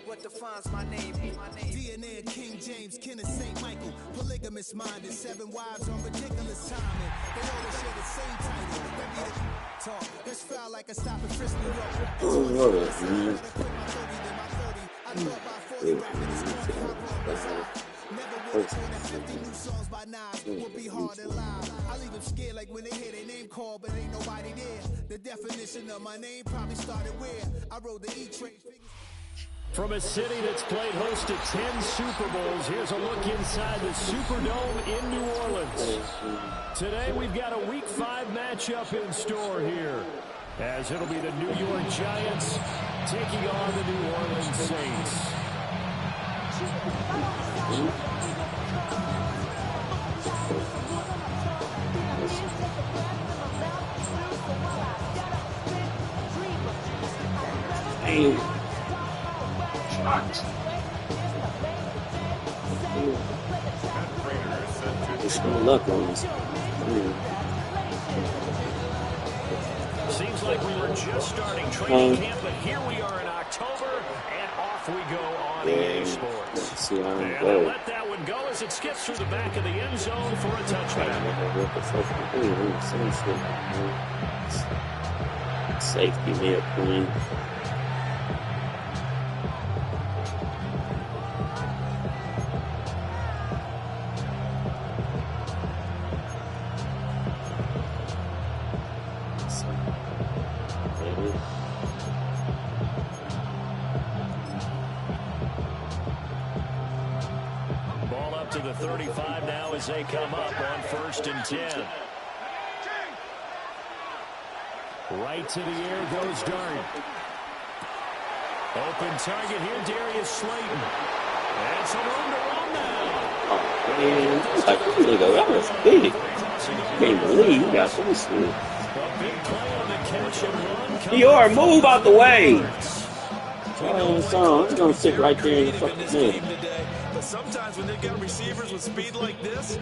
What defines my name? DNA of King James, kin of St. Michael. Polygamous minded, 7 wives on ridiculous timing. They all share the same title. That be the talk. That's foul like a stop and frisk New York. I thought by 40 rapping is corny. How wrong was I? Never would have that 50 new songs by Nas would be hard and live. I leave them scared like when they hear their name called, but ain't nobody there. The definition of my name probably started where I rode the E-Train. From a city that's played host to 10 Super Bowls, here's a look inside the Superdome in New Orleans. Today we've got a Week 5 matchup in store here, as it'll be the New York Giants taking on the New Orleans Saints. Luck on this. Seems like we were just starting training camp, but here we are in October, and off we go on EA Sports. And they'll let that one go as it skips through the back of the end zone for a touchdown. Safety may have played. Ball up to the 35 now as they come up on 1st and 10. Right to the air goes Dart. Open target here, Darius Slayton. And some room to run now. Oh, man. Like, look, that was big. Can't believe you got so much. A big play on the catch and run. Dior, move out the way. I'm going to sit right there in the fucking middle. But sometimes when they've got receivers with speed like this,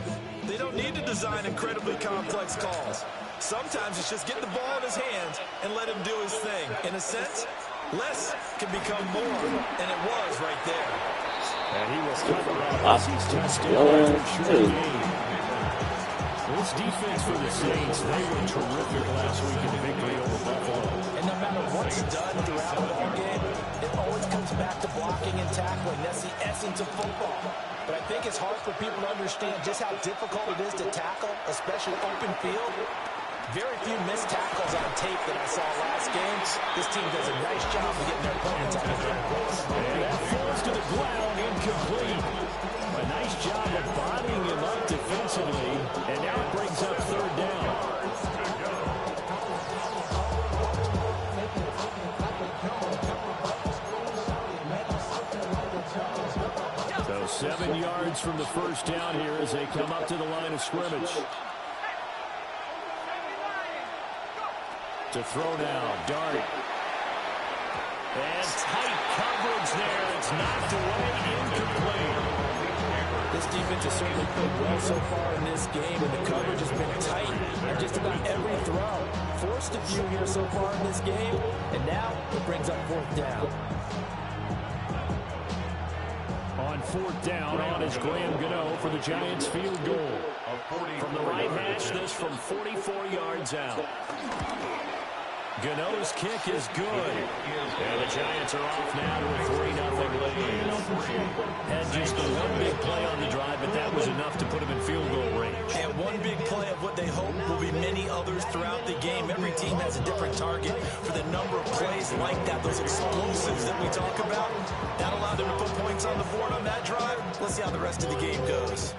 they don't need to design incredibly complex calls. Sometimes it's just get the ball in his hands and let him do his thing. In a sense, less can become more, and it was right there. And he will cover up as he's touched in This defense for the Saints, they were terrific last week in the victory over Buffalo. And no matter what's done throughout the ball game, it always comes back to blocking and tackling. That's the essence of football. But I think it's hard for people to understand just how difficult it is to tackle, especially open field. Very few missed tackles on tape that I saw last game. This team does a nice job of getting their opponents on the ground. And that falls to the ground, incomplete. A nice job of bodying him up defensively, and now it brings up 3rd down. So 7 yards from the 1st down here as they come up to the line of scrimmage. To throw now, Dart. And tight coverage there. It's knocked away, incomplete. This defense has certainly played well so far in this game, and the coverage has been tight on just about every throw. Forced a few here so far in this game, and now it brings up 4th down. On 4th down, on is Graham Gano for the Giants field goal. From the right hash, this from 44 yards out. Gano's kick is good. And the Giants are off now to a 3-0 lead. Had just the one big play on the drive, but that was enough to put them in field goal range. And one big play of what they hope will be many others throughout the game. Every team has a different target for the number of plays like that, those explosives that we talk about. That allowed them to put points on the board on that drive. Let's see how the rest of the game goes.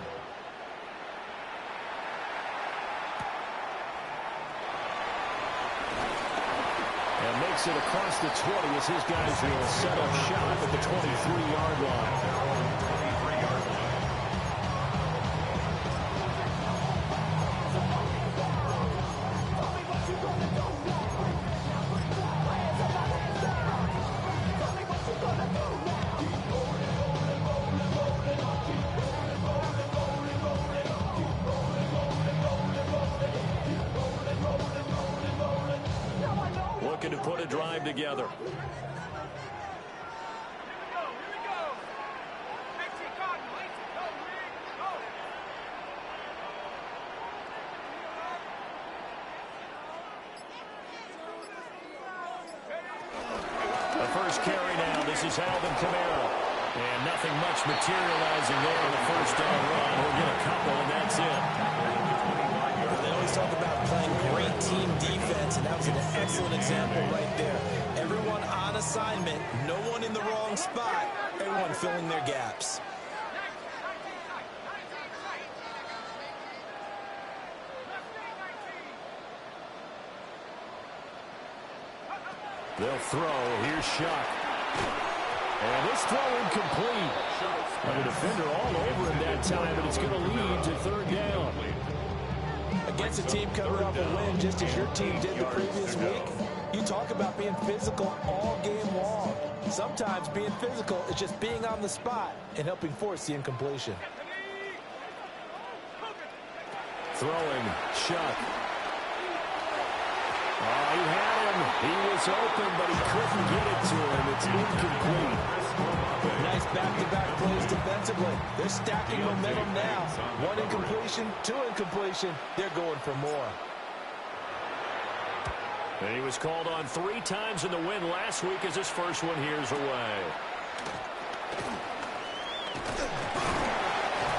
And makes it across the 20 as his guys will set up shop at the 23-yard line. Looking to put a drive together. first carry now. This is Alvin Kamara. And nothing much materializing there in the first down run. We'll get a couple, and that's it. They always talk about playing great team defense, and that was an excellent example right there. Everyone on assignment, no one in the wrong spot, everyone filling their gaps. They'll throw. Here's Shuck. And this throw incomplete. And the defender all over him that time, but it's going to lead to third down. Against a team coming off a win, just as your team did the previous week, you talk about being physical all game long. Sometimes being physical is just being on the spot and helping force the incompletion. Throwing, Shuck. Oh, he had him. He was open, but he couldn't get it to him. It's incomplete. Nice back-to-back plays defensively. They're stacking momentum now. One incompletion, two incompletion. They're going for more. And he was called on 3 times in the win last week as his first one here's away.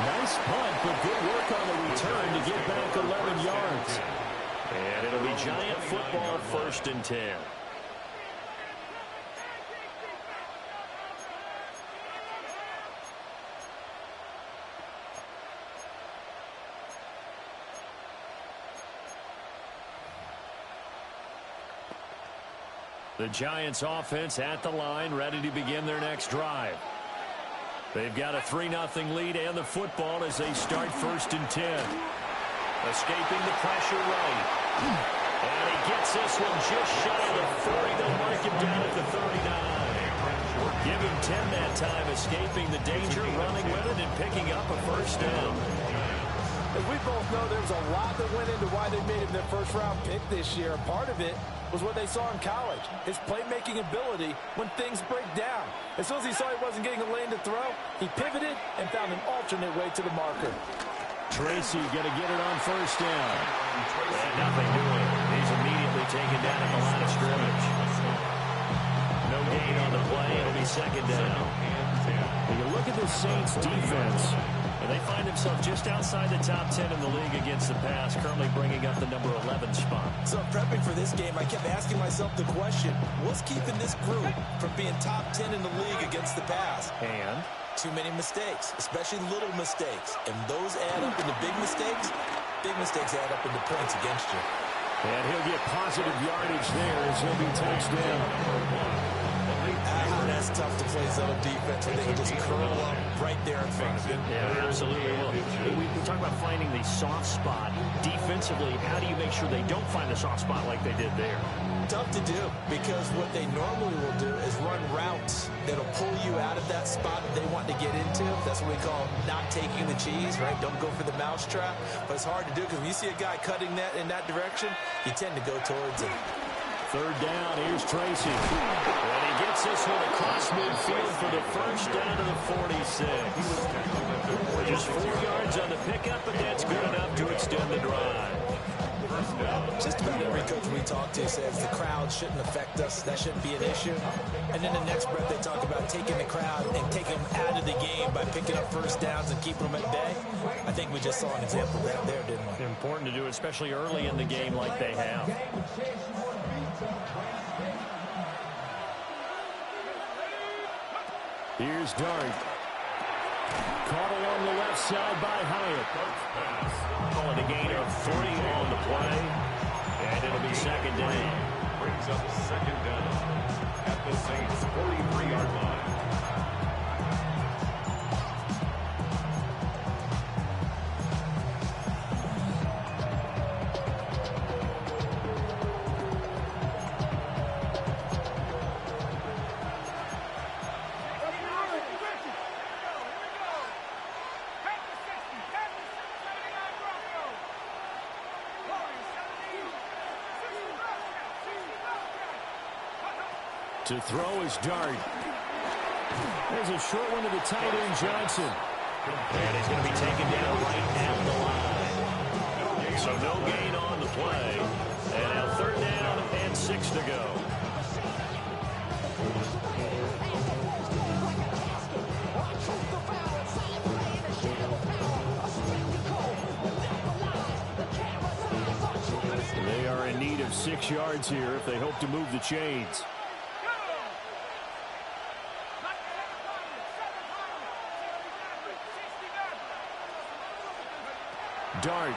Nice punt, but good work on the return to get back 11 yards. And it'll be Giant football, 1st and 10. The Giants offense at the line, ready to begin their next drive. They've got a 3-0 lead and the football as they start 1st and 10. Escaping the pressure right. And he gets this one just shy of the 40. They'll mark him down at the 39. Give him 10 that time, escaping the danger, running with it, and picking up a 1st down. As we both know, there's a lot that went into why they made him their first-round pick this year. Part of it was what they saw in college, his playmaking ability when things break down. As soon as he saw he wasn't getting a lane to throw, he pivoted and found an alternate way to the marker. Tracy going to get it on 1st down. And nothing doing. He's immediately taken down at the line of scrimmage. No gain on the play. It'll be 2nd down. When you look at the Saints defense, they find themselves just outside the top 10 in the league against the pass, currently bringing up the number 11 spot. So prepping for this game, I kept asking myself the question, what's keeping this group from being top 10 in the league against the pass? And too many mistakes, especially little mistakes. And those add up into big mistakes. Big mistakes add up into points against you. And he'll get positive yardage there as he'll be touchdown. That's tough to play zone defense when they can just curl up right there in front of you. Yeah, absolutely. Well, we talk about finding the soft spot. Defensively, how do you make sure they don't find the soft spot like they did there? Tough to do, because what they normally will do is run routes that'll pull you out of that spot that they want to get into. That's what we call not taking the cheese, right? Don't go for the mousetrap. But it's hard to do because when you see a guy cutting that in that direction, you tend to go towards it. 3rd down, here's Tracy. And he gets this one across midfield for the 1st down to the 46. Just 4 yards on the pickup, but that's good enough to extend the drive. Just about every coach we talk to says the crowd shouldn't affect us. That shouldn't be an issue. And then the next breath they talk about taking the crowd and taking them out of the game by picking up 1st downs and keeping them at bay. I think we just saw an example of that there, didn't we? Important to do, especially early in the game like they have. Here's Dart. Caught along the left side by Hyatt. Calling a gain of 3 on the play. And it'll be 2nd down. Brings up 2nd down at the Saints' 43-yard line. To throw is Dart. There's a short one to the tight end, Johnson. And he's going to be taken down right at the line. So no gain on the play. And now 3rd down and 6 to go. of 6 yards here if they hope to move the chains. Dart.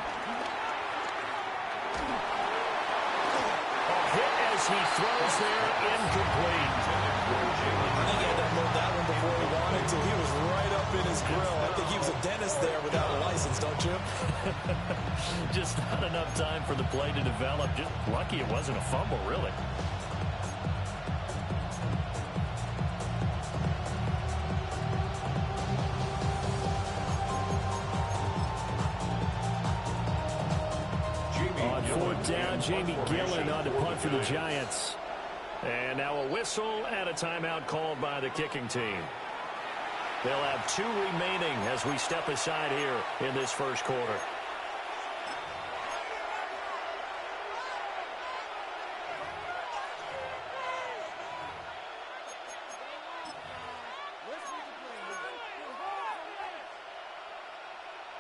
A hit as he throws there, incomplete. I think he had to unload that one before he wanted to. He was right up in his grill. I think he was a dentist there without a license, don't you? Just not enough time for the play to develop. Just lucky it wasn't a fumble, really. On fourth down, Jamie Gillen on to punt for the Giants. And now a whistle and a timeout called by the kicking team. They'll have 2 remaining as we step aside here in this first quarter.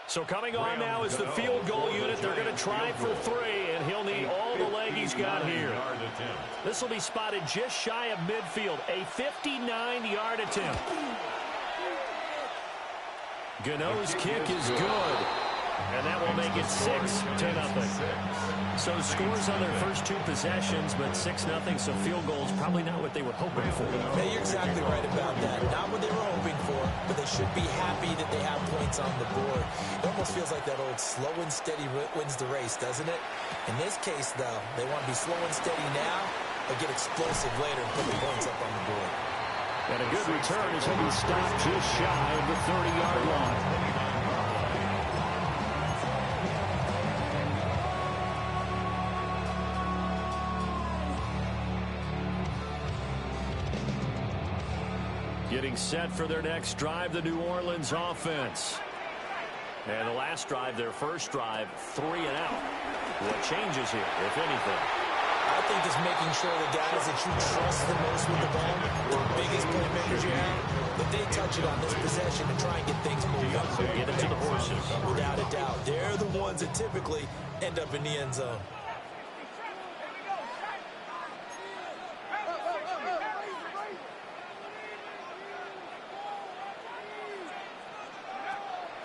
So coming on now is the field goal unit. They're going to try for 3, and he'll need all the leg he's got here. This will be spotted just shy of midfield, a 59-yard attempt. Gano's kick is good, and that will make it 6-0. So scores on their first 2 possessions, but 6-0, so field goals probably not what they were hoping for. Hey, you're exactly right about that. Not what they were hoping for, but they should be happy that they have points on the board. It almost feels like that old slow and steady wins the race, doesn't it? In this case, though, they want to be slow and steady now, but get explosive later and put the points up on the board. And a good return as he'll be stopped just shy of the 30-yard line. Getting set for their next drive, the New Orleans offense. And the last drive, their first drive, 3 and out. What changes here, if anything? I think just making sure the guys that you trust the most with the ball, the biggest playmakers you have, that they touch it on this possession and try and get things moving. Get it to the horses. Without a doubt. They're the ones that typically end up in the end zone.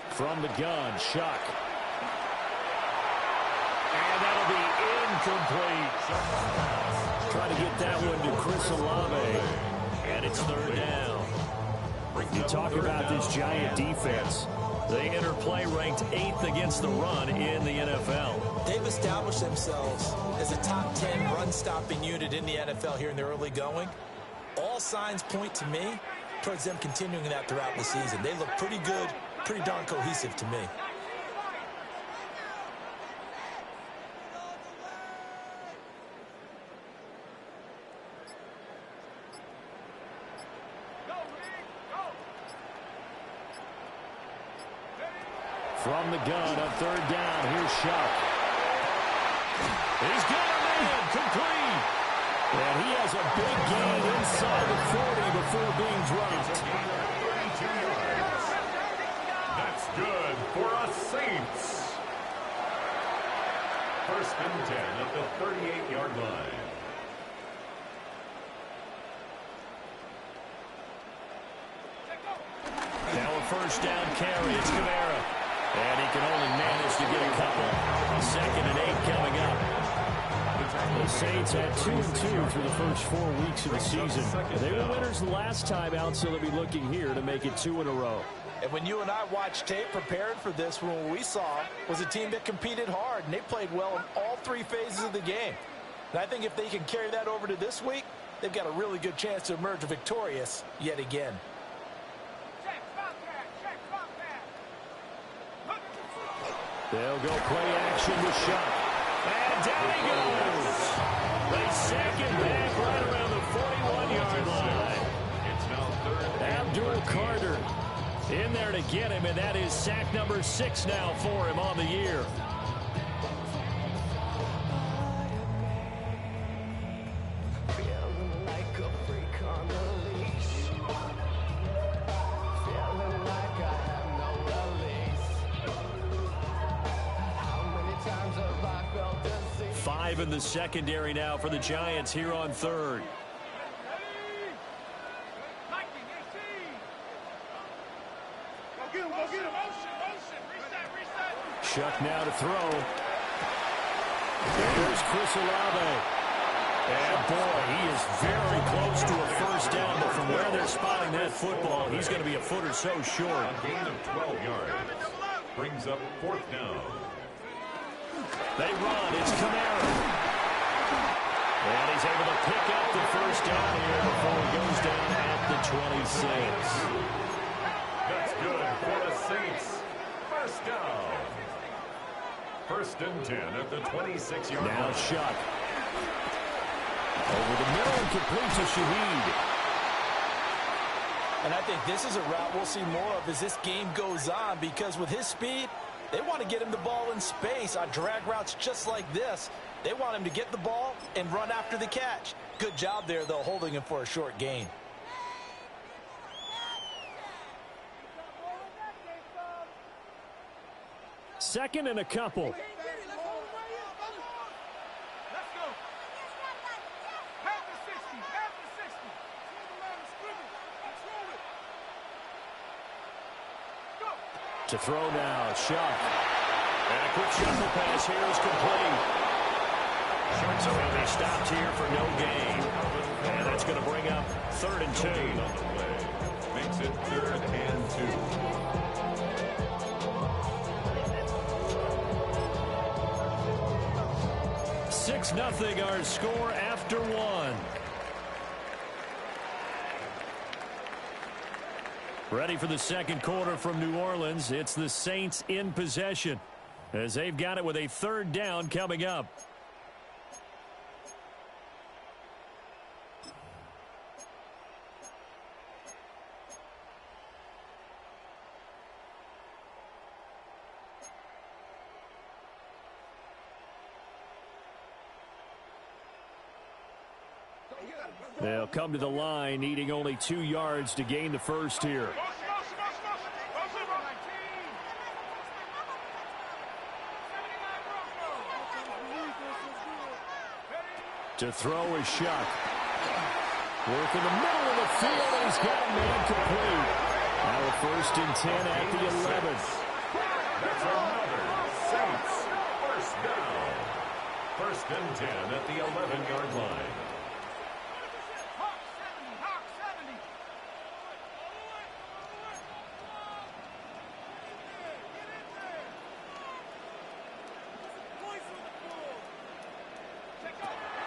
From the gun, Shuck. And that'll be incomplete. Trying to get that one to Chris Olave. And it's 3rd down. You talk about this Giant defense. They enter play ranked 8th against the run in the NFL. They've established themselves as a top 10 run-stopping unit in the NFL here in the early going. All signs point to me towards them continuing that throughout the season. They look pretty good, pretty darn cohesive to me. From the gun on 3rd down, here's Shuck. He's got a man, complete. And he has a big gain inside the 40 before being dropped. 32 yards. That's good for a Saints. 1st and 10 at the 38-yard line. Now a 1st down carry. It's Kamara. And he can only manage to get a couple. 2nd and 8 coming up. The Saints had 2-2 through the first 4 weeks of the season. They were winners the last time out, so they'll be looking here to make it 2 in a row. And when you and I watched tape preparing for this, what we saw was a team that competed hard, and they played well in all 3 phases of the game. And I think if they can carry that over to this week, they've got a really good chance to emerge victorious yet again. They'll go play action with Shuck. And down he goes. They sack him back right around the 41-yard line. It's now 3rd. Abdul Carter in there to get him, and that is sack number 6 now for him on the year. 5 in the secondary now for the Giants here on third. Shuck now to throw. There's Chris Olave. And boy, he is very close to a first down, but from where they're spotting that football, he's going to be a foot or so short. A gain of 12 yards. Brings up fourth down. They run. It's Kamara. And he's able to pick up the first down here before it goes down at the 26. That's good for the Saints. First down. First and 10 at the 26-yard line. Now Shuck. Over the middle and completes to Shaheed. And I think this is a route we'll see more of as this game goes on, because with his speed, they want to get him the ball in space on drag routes just like this. They want him to get the ball and run after the catch. Good job there, though, holding him for a short gain. Second and a couple. To throw now, Shuck. And a quick shuffle pass here is complete. Sharks are going to be stopped here for no gain. And that's going to bring up 3rd and 2. On the way. Makes it 3rd and 2. 6-0 our score after 1. Ready for the second quarter from New Orleans. It's the Saints in possession as they've got it with a 3rd down coming up. They'll come to the line, needing only 2 yards to gain the first here. To throw is Shuck. Work in the middle of the field, and he's got a man complete. Now a 1st and 10 at the 11. That's another Saints first down. 1st and 10 at the 11-yard line.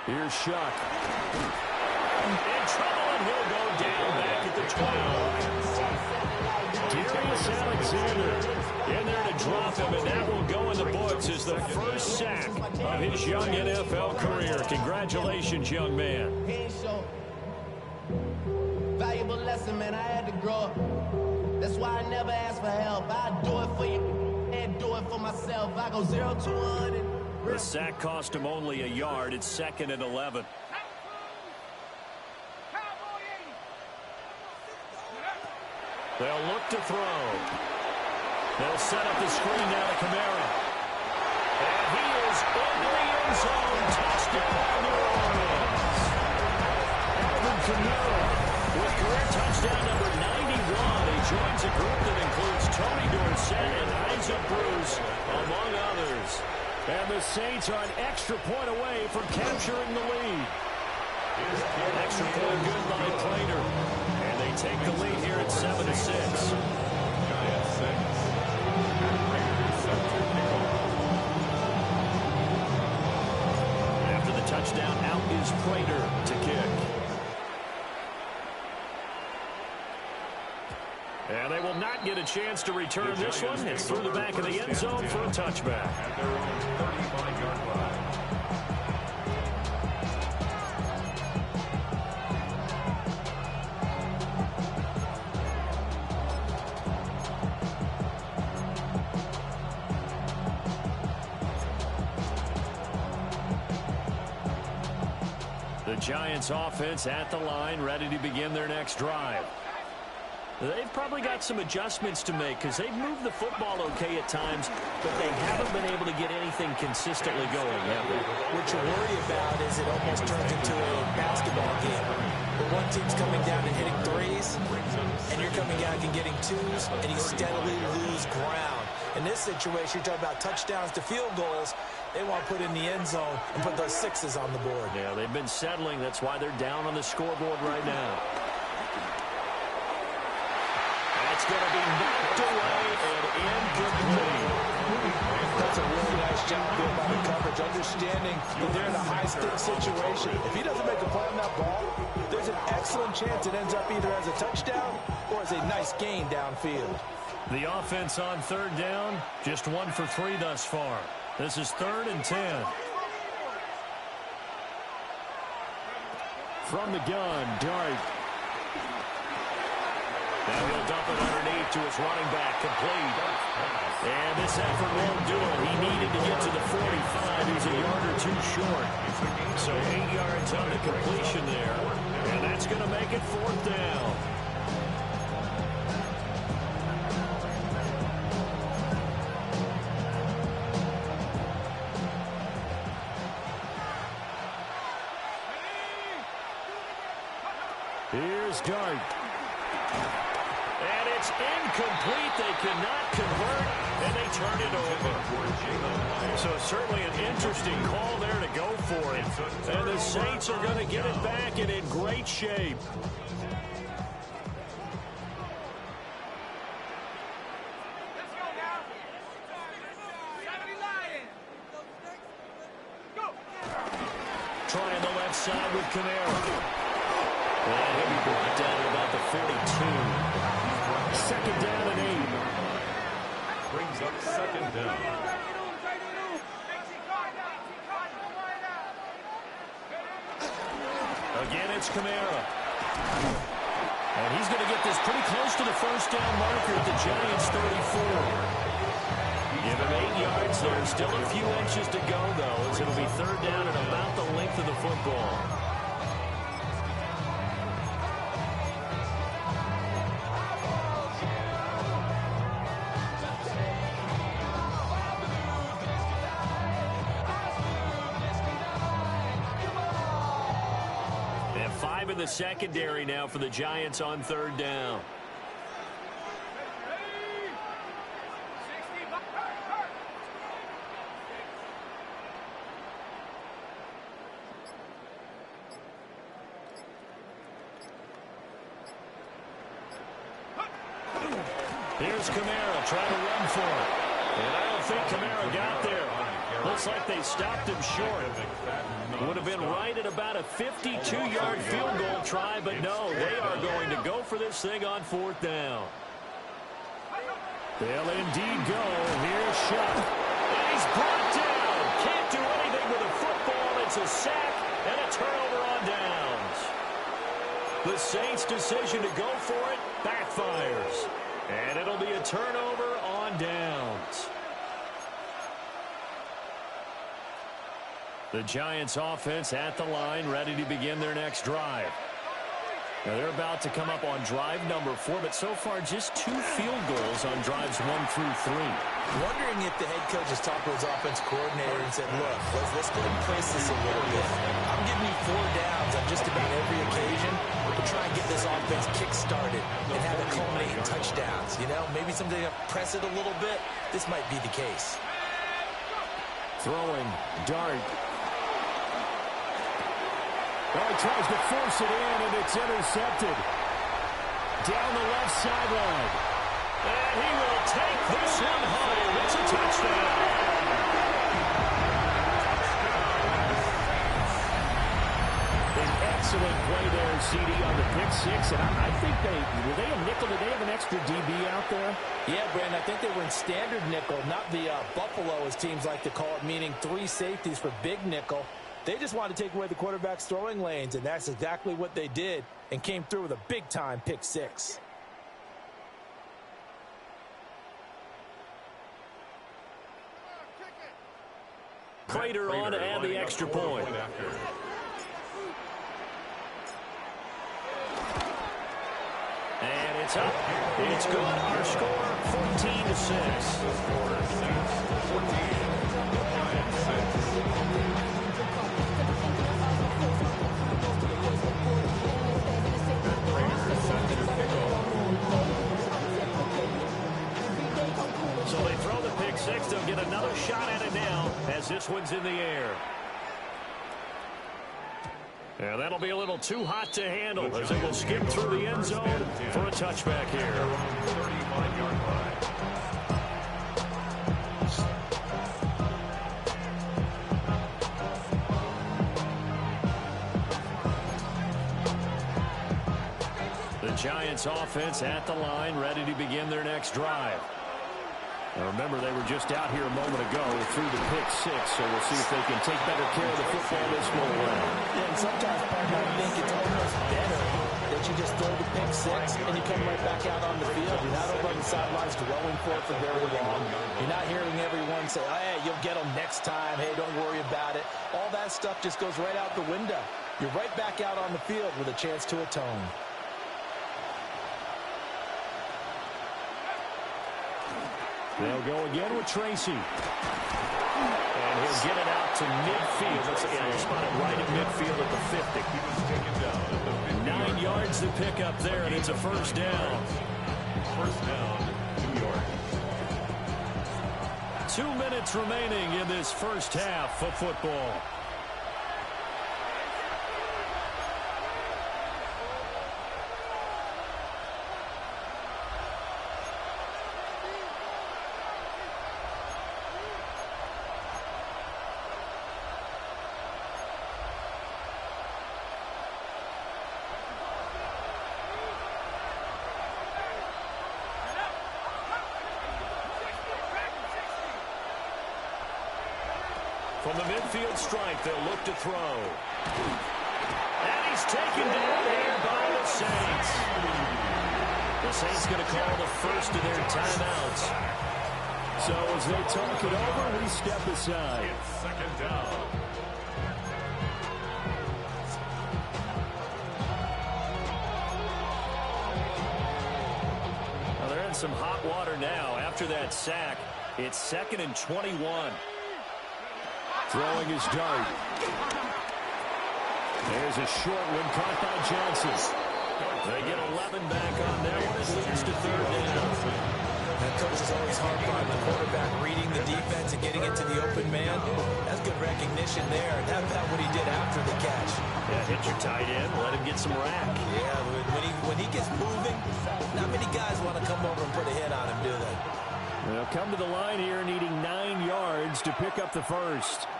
Here's Shuck. In trouble, and he'll go down back at the 12. Darius Alexander in there to drop him, and that will go in the books as the first sack of his young NFL career. Congratulations, young man. Valuable lesson, man. I had to grow up. That's why I never ask for help. I do it for you and do it for myself. I go 0 to 100. The sack cost him only a yard. It's 2nd and 11. They'll look to throw. They'll set up the screen now to Kamara. And he is in the end zone. Touchdown, New Orleans. Alvin Kamara with career touchdown number 91. He joins a group that includes Tony Dorsett and Isaac Bruce, among others. And the Saints are an extra point away from capturing the lead. Extra point good by Prater. And they take the lead here at 7-6. Giants 6. And Raiders set to kick off. After the touchdown, out is Prater to kick. And they will not get a chance to return this one. It's through the back of the end zone for a touchback. At their own 35-yard line. The Giants offense at the line, ready to begin their next drive. They've probably got some adjustments to make because they've moved the football okay at times, but they haven't been able to get anything consistently going, have they? What you worry about is it almost turns into a basketball game. But one team's coming down and hitting threes, and you're coming down and getting twos, and you steadily lose ground. In this situation, you're talking about touchdowns to field goals. They want to put in the end zone and put those sixes on the board. Yeah, they've been settling. That's why they're down on the scoreboard right now. That's going to be knocked away and incomplete. That's a really nice job there by the coverage, understanding that they're in a high-stakes situation. If he doesn't make a play on that ball, there's an excellent chance it ends up either as a touchdown or as a nice gain downfield. The offense on third down, just 1 for 3 thus far. This is 3rd and 10. From the gun, Dart. Now he'll dump it underneath to his running back, complete. And this effort won't do it. He needed to get to the 45. He's a yard or 2 short. So 8 yards on the completion there. And that's going to make it 4th down. Here's Dart. And it's incomplete. They cannot convert, and they turn it over. So certainly an interesting call there to go for it. And the Saints are going to get it back and in great shape. Trying the left side with Kamara. And he'll be brought down at about the 42. 2nd down and 8. Brings up 2nd down. Again, it's Kamara. And he's going to get this pretty close to the 1st down marker at the Giants' 34. Give him 8 yards there. Still a few inches to go, though, as it'll be 3rd down and about the length of the football. And 5 in the secondary now for the Giants on 3rd down. Here's Kamara trying to run for it. And I don't think Kamara got there. Looks like they stopped him short. Would have been right at about a 52-yard field goal try, but no, they are going to go for this thing on 4th down. They'll indeed go. Here's Shuck. And he's brought down. Can't do anything with a football. It's a sack and a turnover on downs. The Saints' decision to go for it backfires. And it'll be a turnover on downs. The Giants offense at the line, ready to begin their next drive. Now they're about to come up on drive number 4, but so far just 2 field goals on drives 1 through 3. Wondering if the head coach has talked to his offense coordinator and said, look, let's go and place this a little bit. I'm giving you 4 downs on just about every occasion to try and get this offense kick-started and have it culminate in touchdowns. You know, maybe something to press it a little bit. This might be the case. Throwing, Dart. Well, he tries to force it in, and it's intercepted. Down the left sideline. And he will take this one home. It's a touchdown. An excellent play there, CD, on the pick 6. And I think were they a nickel? Did they have an extra DB out there? Yeah, Brandon, I think they were in standard nickel, not the Buffalo, as teams like to call it, meaning 3 safeties for big nickel. They just wanted to take away the quarterback's throwing lanes, and that's exactly what they did and came through with a big-time pick 6. Prater on to add the extra point. And it's It's up. It's good. Our score, 14-6. So they throw the pick six. They'll get another shot at it now as this one's in the air. And that'll be a little too hot to handle as it will skip through the end zone for a touchback here. 35-yard line. The Giants offense at the line, ready to begin their next drive. Now remember, they were just out here a moment ago through the pick six, so we'll see if they can take better care of the football this go around. Yeah, and sometimes, partner, I think it's almost better that you just throw the pick six and you come right back out on the field. You're not over on the sidelines dwelling for it for very long. You're not hearing everyone say, oh, hey, you'll get them next time. Hey, don't worry about it. All that stuff just goes right out the window. You're right back out on the field with a chance to atone. They'll go again with Tracy. And he'll get it out to midfield. He'll spot it right at midfield at the 50. He was taken down at the 50. 9 yards to pick up there, and it's a first down. First down, New York. 2 minutes remaining in this first half of football. From the midfield stripe, they'll look to throw. And he's taken down here by the Saints. The Saints going to call the first of their timeouts. So as they talk it over, we step aside. It's second down. Now they're in some hot water now. After that sack, it's 2nd and 21. Throwing his dart. There's a short one caught by Johnson. They get 11 back on that one. It leads to third down. That coach is always hard on the quarterback reading the defense and getting into the open man. That's good recognition there. And how about what he did after the catch? Yeah, hit your tight end. Let him get some rack. Yeah, when he gets moving, not many guys want to come over and put a hit on him, do they? They'll come to the line here needing 9 yards to pick up the first.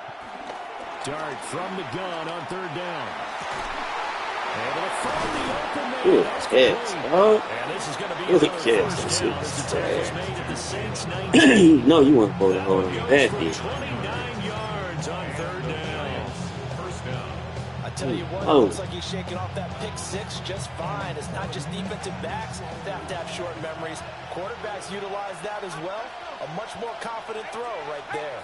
Dart from the gun on third down. Able to find the open man. Ooh, kids. Oh, and this is going to be look another at kids. first down as the tackle's made at the Saints 19. No, you want to go to hold on that deal. 29 yards on third down. First down. I tell you what, it Oh. looks like he's shaking off that pick six just fine. It's not just defensive backs that have to have short memories. Quarterbacks utilize that as well. A much more confident throw right there.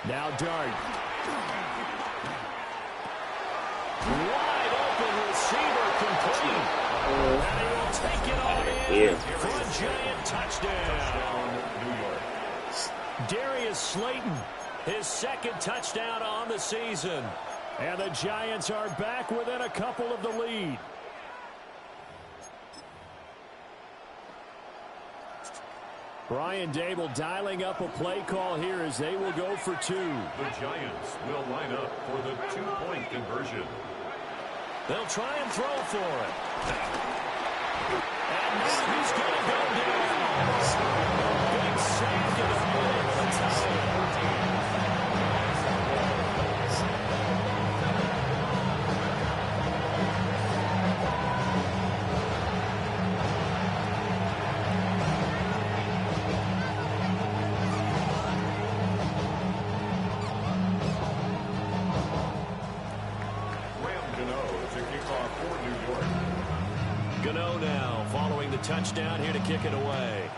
Now Dart. Wide open receiver complete. And he will take it all in for a giant touchdown. New York. Darius Slayton, his second touchdown on the season. And the Giants are back within a couple of the lead. Brian Dable dialing up a play call here as they will go for two. The Giants will line up for the two-point conversion. They'll try and throw for it. And now he's going to go down. Big sack in the middle. Gano now following the touchdown here to kick it away.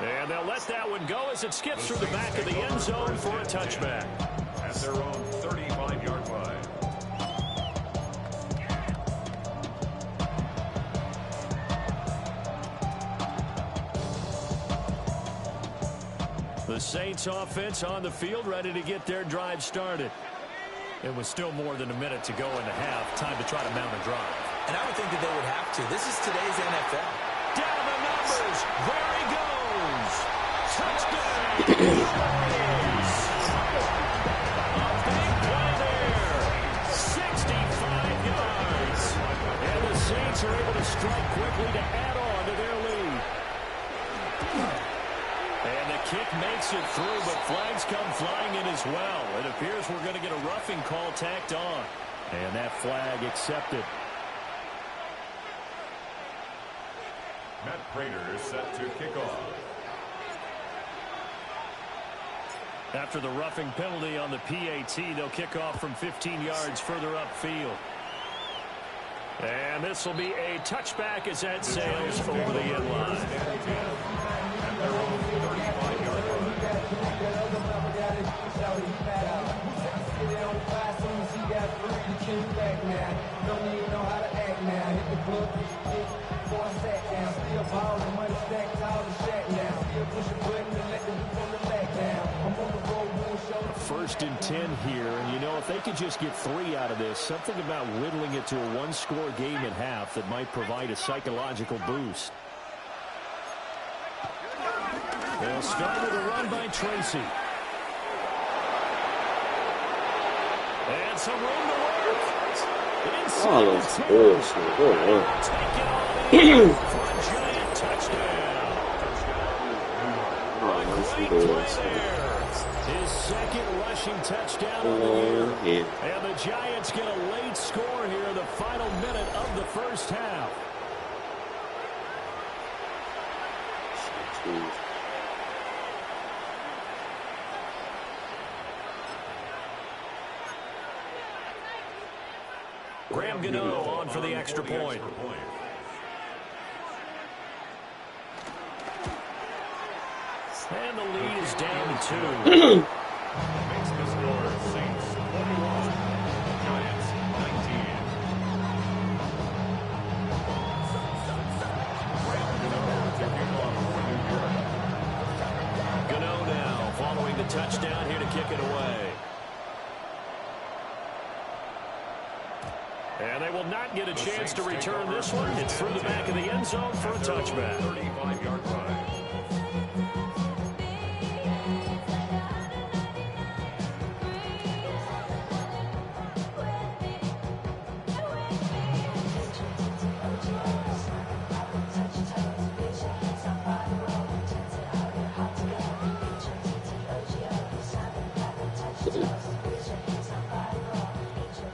And they'll let that one go as it skips through the back of the end zone for a touchback. at their own 35-yard line. The Saints offense on the field, ready to get their drive started. It was still more than a minute to go in the half. Time to try to mount a drive. And I would think that they would have to. This is today's NFL. Down the numbers. There he goes. Touchdown. A big play there. 65 yards. And the Saints are able to strike quickly to add on to their lead. And the kick makes it through, but flags come flying in as well. It appears we're going to get a roughing call tacked on. And that flag accepted. Matt Prater is set to kick off. After the roughing penalty on the PAT, they'll kick off from 15 yards further upfield. And this will be a touchback as that sails over the end line. At their own 35-yard line. First and 10 here, and you know, if they could just get 3 out of this, something about whittling it to a one-score game at half that might provide a psychological boost. They'll start with a run by Tracy. And some room to work. Oh, that's bullshit. Good one. Giant touchdown. Oh, that's Great bullshit. play there. His second rushing touchdown of the year. And the Giants get a late score here in the final minute of the first half. Graham Gano on for the extra point. And the lead is down to 2. Makes the score Saints 21, Giants 19. Gano now following the touchdown here to kick it away. And they will not get a chance to return this one. It's through the back of the end zone for a touchback. 35-yard line.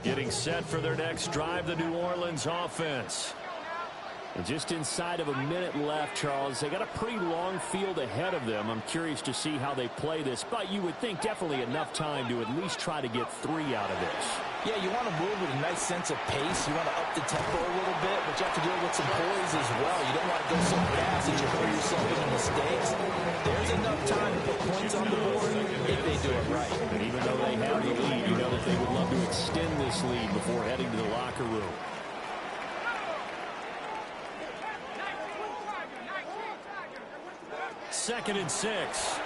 Getting set for their next drive, the New Orleans offense. And just inside of a minute left, Charles. They got a pretty long field ahead of them. I'm curious to see how they play this, but you would think definitely enough time to at least try to get 3 out of this. Yeah, you want to move with a nice sense of pace. You want to up the tempo a little bit, but you have to deal with some poise as well. You don't want to go so fast that you hurt yourself into mistakes. There's enough time to put points on the board if they do it right. And even though they have the lead, you know that they would love to extend this lead before heading to the locker room. Second and 6.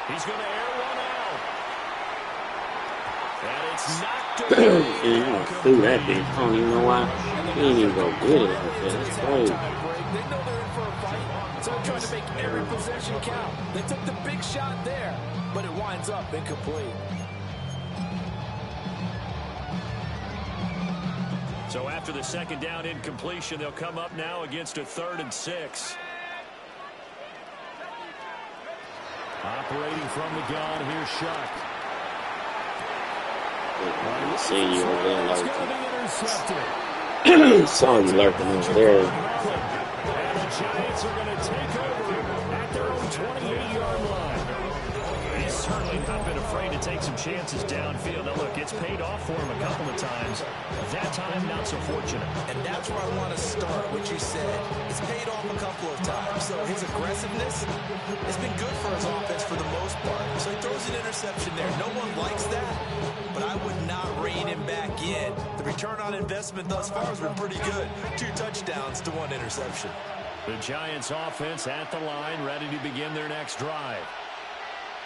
He's going to air one out. And it's knocked away. Yeah, you want to do that bitch. I don't even know why he didn't even go get it. That's crazy. They know they're in for a fight, so they're trying to make every possession count. They took the big shot there, but it winds up incomplete. So after the second down incompletion, they'll come up now against a 3rd and 6. Operating from the gun, here's Shuck. I see you over there It's going to be lurking. intercepted. Saw you lurking over there. And the Giants are going to take over at their own 28-yard line. He's certainly not been afraid to take some chances downfield. Now, look, it's paid off for him a couple of times. That time, not so fortunate. And that's where I want to start, what you said. It's paid off a couple of times. So his aggressiveness has been good for his offense for the most most part. So he throws an interception there. No one likes that, but I would not rein him back in. The return on investment thus far has been pretty good. 2 touchdowns to 1 interception. The Giants offense at the line, ready to begin their next drive.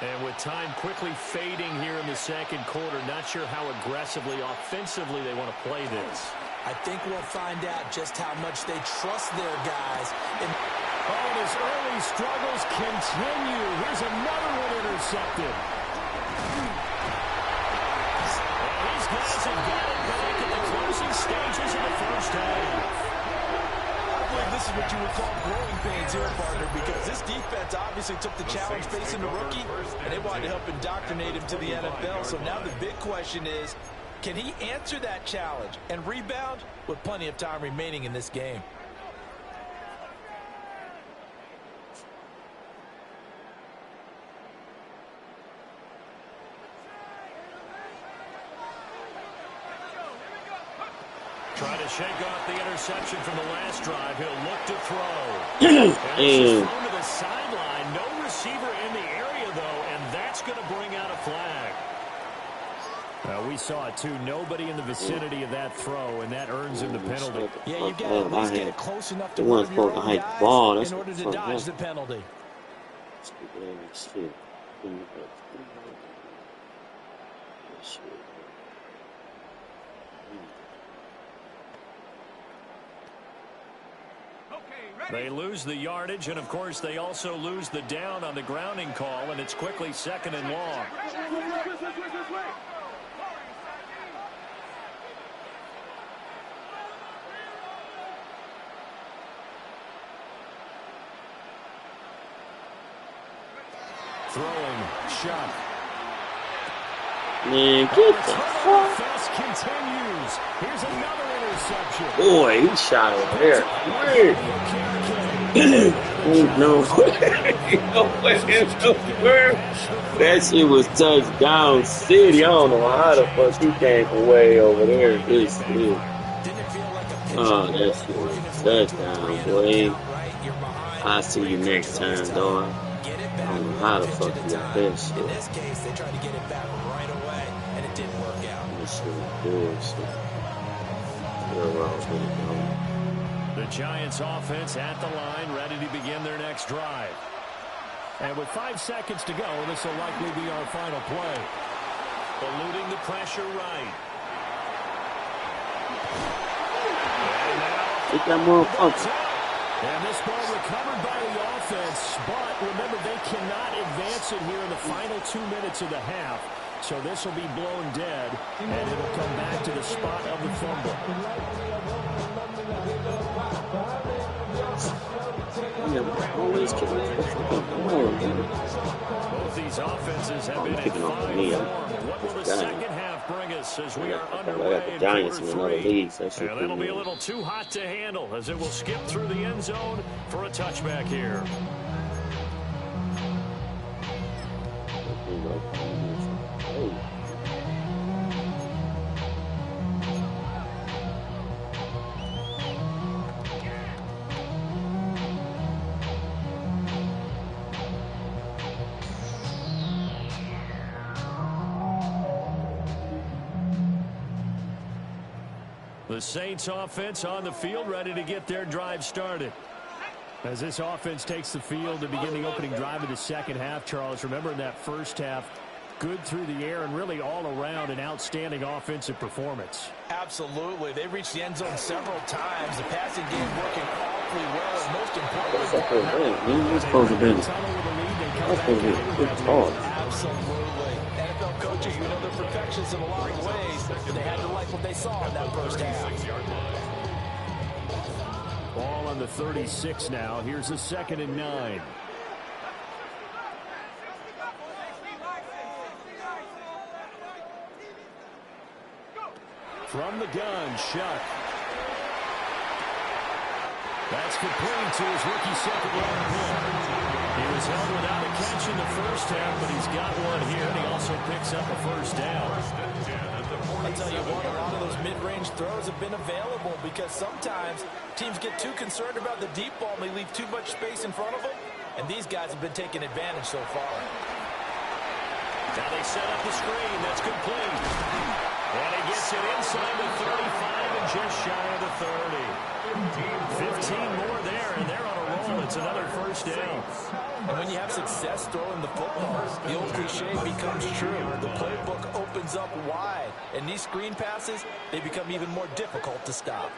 And with time quickly fading here in the second quarter, not sure how aggressively, offensively they want to play this. I think we'll find out just how much they trust their guys. And his early struggles continue. Here's another one intercepted. And these guys have got it back in the closing stages of the first half. I believe this is what you would call growing pains here, partner, because this defense obviously took the challenge facing the rookie, and they wanted to help indoctrinate him to the NFL. So now the big question is, can he answer that challenge and rebound with plenty of time remaining in this game? Trying to shake off the interception from the last drive. He'll look to throw. And thrown to the sideline. No receiver in the area, though, and that's going to bring out a flag. We saw it, too. Nobody in the vicinity of that throw, and that earns him the penalty. Yeah, you got to at least get it close enough to one of your own guys in order to dodge the penalty. They lose the yardage, and, of course, they also lose the down on the grounding call, and it's quickly 2nd and long. Throwing, shot. Man, get the fuck. Continues. Here's another interception. Boy, he shot over there. No way. That shit was touchdown city. I don't know how the fuck he came from way over there. This is. Oh, that shit was touchdown, boy. I'll see you next time, dog. I don't know how the fuck you got that shit. In this case, they tried to get it back right away, and it didn't work out. This shit was bullshit. The Giants offense at the line, ready to begin their next drive. And with 5 seconds to go, this will likely be our final play. Eluding the pressure right. Get that motherfucker. And this ball recovered by the offense, but remember, they cannot advance it here in the final 2 minutes of the half. So this will be blown dead, and it'll come back to the spot of the fumble. Both these offenses have been in fine form. What will the second half bring us as we are underway in quarter 3? And it'll be a little too hot to handle as it will skip through the end zone for a touchback here. The Saints offense on the field, ready to get their drive started. As this offense takes the field to begin the opening drive of the second half, Charles, remember in that first half, good through the air and really all around an outstanding offensive performance. Absolutely. They reached the end zone several times. The passing game working awfully well, and most importantly, He's supposed to be. Absolutely. NFL coaches, you know, they're perfectionists in a lot of ways. They had to like what they saw in that first half. Ball on the 36 now. Here's a 2nd and 9. From the gun, Shuck. That's complete to his rookie second-round pick. He was held without a catch in the first half, but he's got one here, and he also picks up a first down. I'll tell you what, a lot of those mid-range throws have been available because sometimes teams get too concerned about the deep ball and they leave too much space in front of them, and these guys have been taking advantage so far. Now they set up the screen. That's complete. And he gets it inside the 35 and just shy of the 30. 15 more there, and they're on a roll. It's another first down. And when you have success throwing the football, the old cliche becomes true. The playbook opens up wide, and these screen passes, they become even more difficult to stop.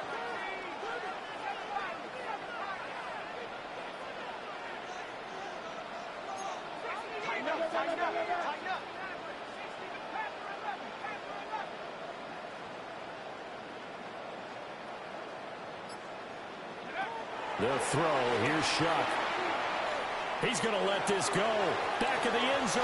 The throw, here's Shuck. He's going to let this go. Back of the end zone.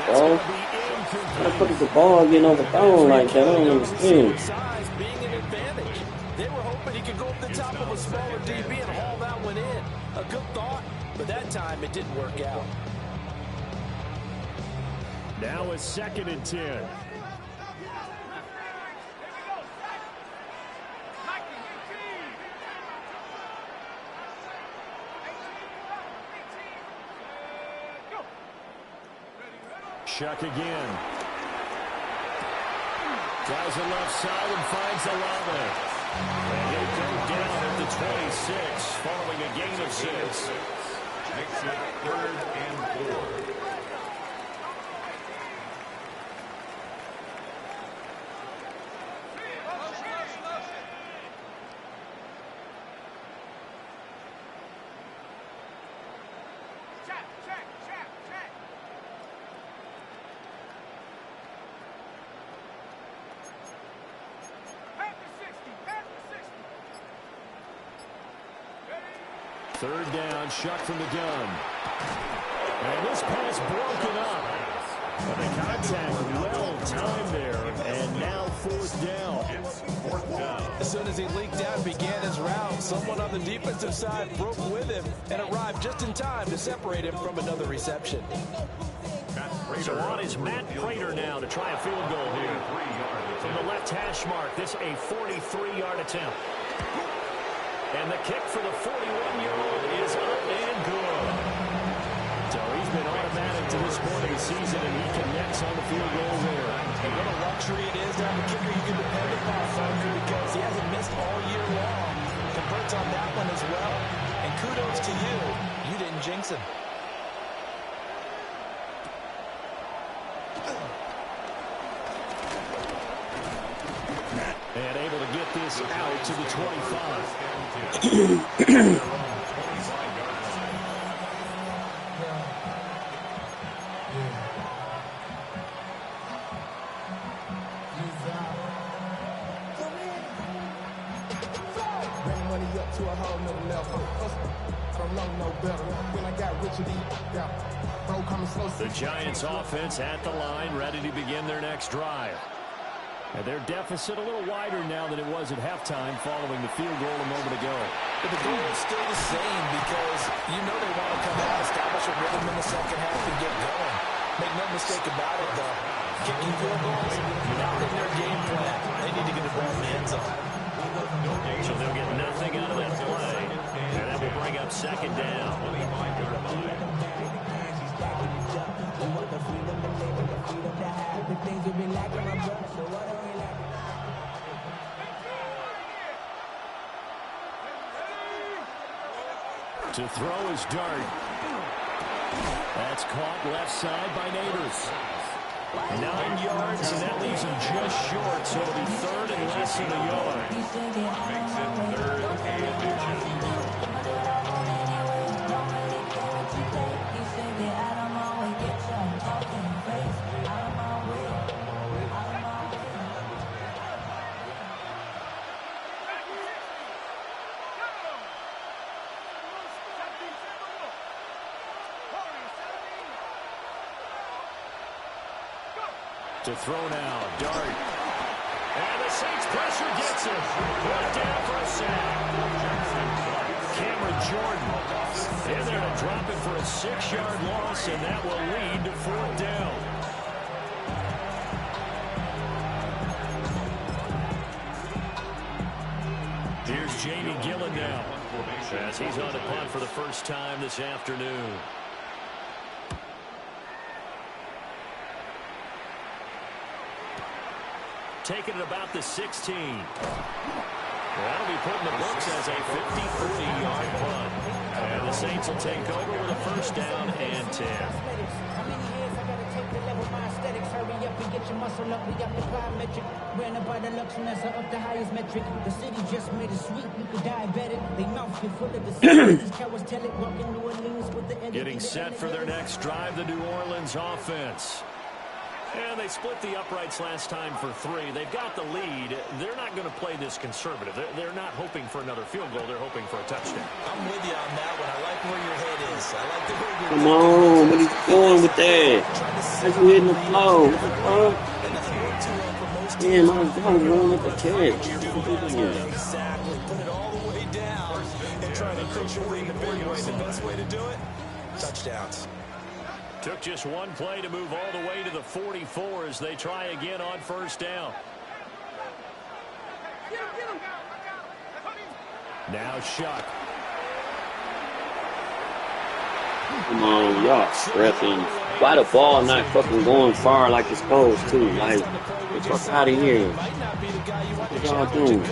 Bro. How the fuck is the ball getting overthrown like that? I don't understand. Size being an advantage. They were hoping he could go up the top of a smaller DB and haul that one in. A good thought, but that time it didn't work out. Now it's 2nd and 10. Shuck again. Tries the left side and finds Olave. And he'll go down at the 26 following a gain of 6. Makes it 3rd and 4. Third down, Shuck from the gun. And this pass broken up. But the contact well timed there. And now 4th down. It's 4th down. As soon as he leaked out and began his route, someone on the defensive side broke with him and arrived just in time to separate him from another reception. So on is Matt Prater now to try a field goal here. From the left hash mark, this a 43-yard attempt. And the kick for the 41-year-old is up and good. So he's been automatic to this point of the season, and he connects on the field goal there. And what a luxury it is to have a kicker you can depend upon, Thunder, because he hasn't missed all year long. Converts on that one as well. And kudos to you. You didn't jinx him. And able to get this out to the 25. The Giants offense at the line, ready to begin their next drive. And their deficit a little wider now than it was at halftime following the field goal a moment ago. But the goal is still the same because you know they want to come out, establish a rhythm in the second half and get going. Make no mistake about it, though. Kicking field goals, not in their game plan. They need to get the ball in the end zone. So they'll get nothing out of that play. And that will bring up 2nd down. To throw is Dart. That's caught left side by Neighbors. 9 yards, and that leaves him just short, so it'll be 3rd and less than a yard. Makes it 3rd and 10. To throw now, Dart. And the Saints pressure gets him. Brought down for a sack. Cameron Jordan in there to drop it for a 6-yard loss, and that will lead to 4th down. Here's Jamie Gillen now, as he's on the punt for the first time this afternoon. taken at about the 16. That'll be put in the books as a 53-yard punt. And the Saints will take over with a first down and 10. Hurry up and get your muscle up. We got the plyometric. Ran about the lux mess up the highest metric. The city just made it sweet. You could diabetic. They mouth get full of the these cowards tell it. Walking New Orleans with the getting set for their next drive, the New Orleans offense. And they split the uprights last time for 3. They've got the lead. They're not going to play this conservative. They're not hoping for another field goal. They're hoping for a touchdown. I'm with you on that one. I like where your head is. I like the way you're Come on, what are you doing with that? How's you hitting the flow? What the fuck? Damn, I was going with the catch. Exactly. Put it all the way down and try to push it in the big way. The best way to do it? Touchdowns. Took just one play to move all the way to the 44 as they try again on first down. Now Shuck. Come on, y'all stressing. Why the ball not fucking going far like it's supposed to? Like, get the fuck out of here. What y'all doing?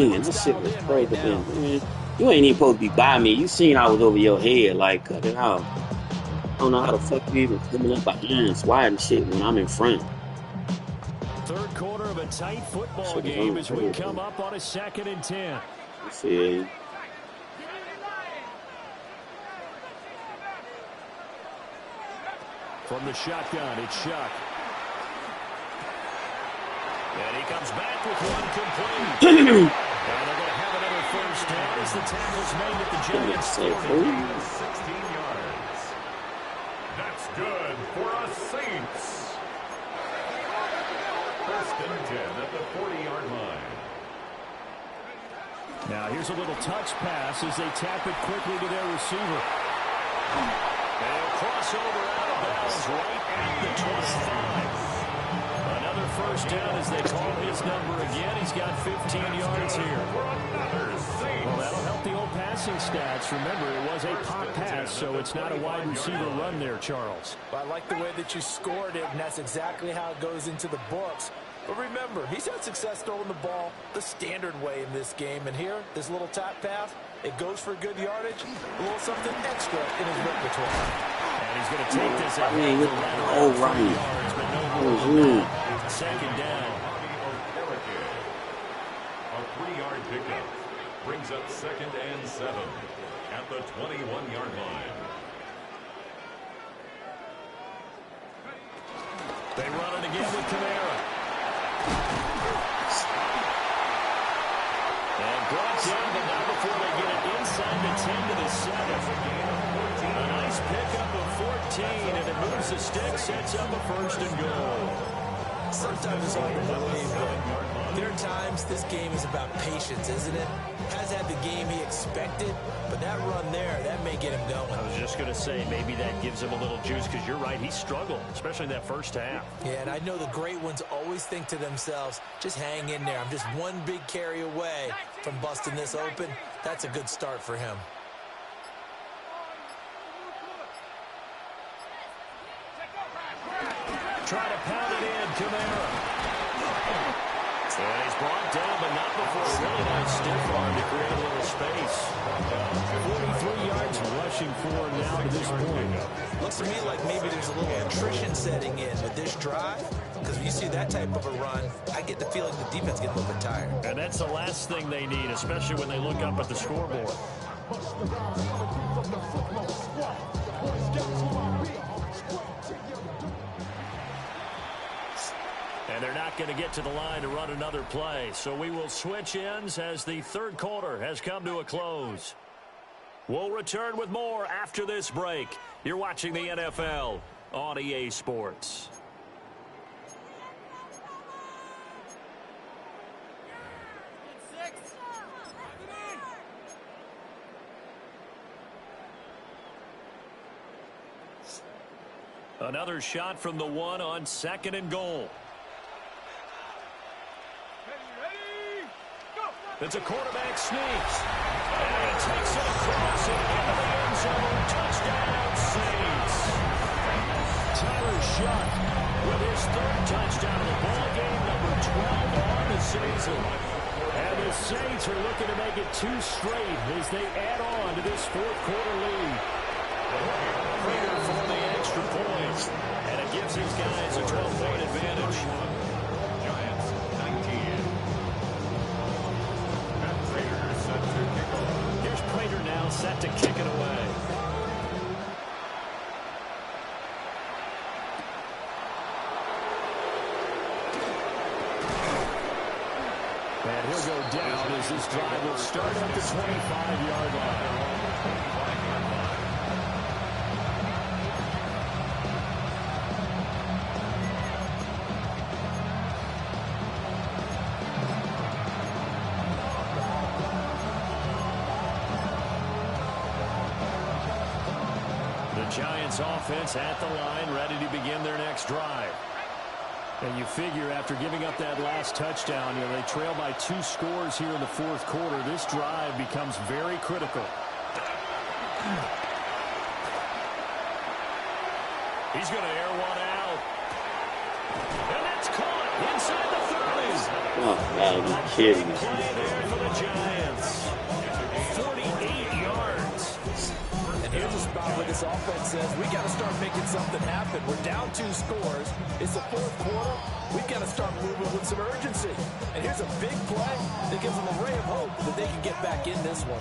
Man, this shit was crazy, man. You ain't even supposed to be by me. You seen I was over your head. Like, cut it out. I don't know how the fuck you even coming up behind swatting shit when I'm in front. Third quarter of a tight football game as we come up on a 2nd and 10. I see. From the shotgun, it's Shuck. And he comes back with one complete. And they're going to have another first down as the tackle's made at the Giants' 40. 16 yards. That's good for a Saints. First and 10 at the 40-yard line. Now here's a little touch pass as they tap it quickly to their receiver. They'll cross over out of bounds right at the 25. Another first down as they call his number again. He's got 15 yards here. Well, that'll help the old passing stats. Remember, it was a pop pass, so it's not a wide receiver run there, Charles. Well, I like the way that you scored it, and that's exactly how it goes into the books. But remember, he's had success throwing the ball the standard way in this game. And here, this little tap pass, it goes for good yardage, a little something extra in his repertoire. And he's going to take this out. Oh, right. Second down. A 3-yard pickup brings up 2nd and 7 at the 21-yard line. They run it again with Kamara. And brought down, but not before they get it inside the 10 to the 7. A nice pickup of 14, and it moves the stick, sets up a first and goal. Sometimes it's hard to believe, but there are times this game is about patience, isn't it? Has had the game he expected, but that run there, that may get him going. I was just going to say, maybe that gives him a little juice, because you're right, he struggled, especially in that first half. Yeah, and I know the great ones always think to themselves, just hang in there. I'm just one big carry away from busting this open. That's a good start for him. Try to pound it in, Kamara. And he's brought down, but not before a really nice stiff arm to create a little space. 43 yards rushing for him now to this point. Looks to me like maybe there's a little attrition setting in with this drive, because when you see that type of a run, I get the feeling the defense gets a little bit tired. And that's the last thing they need, especially when they look up at the scoreboard. And they're not going to get to the line to run another play. So we will switch ends as the third quarter has come to a close. We'll return with more after this break. You're watching the NFL on EA Sports. Another shot from the one on 2nd and goal. It's a quarterback sneak. And he takes it across and into the end zone. Touchdown, Saints. Tyler Shuck with his third touchdown of the ball game, number 12 on the season. And the Saints are looking to make it 2 straight as they add on to this fourth quarter lead. Prater for the extra point, and it gives these guys a 12-point advantage. Giants 19. And Prater set to kick off. Here's Prater now set to kick it away. And he'll go down as this drive will start at the 25-yard line. The Giants offense at the line, ready to begin their next drive. And you figure after giving up that last touchdown, they trail by 2 scores here in the fourth quarter. This drive becomes very critical. He's going to air one out. And that's caught inside the 30s. Oh, God, you kidding me. Play there for the Giants. 48 yards. And here's a spot where this offense says, we got to start making something happen. We're down 2 scores. It's the fourth quarter. We've got to start moving with some urgency. And here's a big play that gives them a ray of hope that they can get back in this one.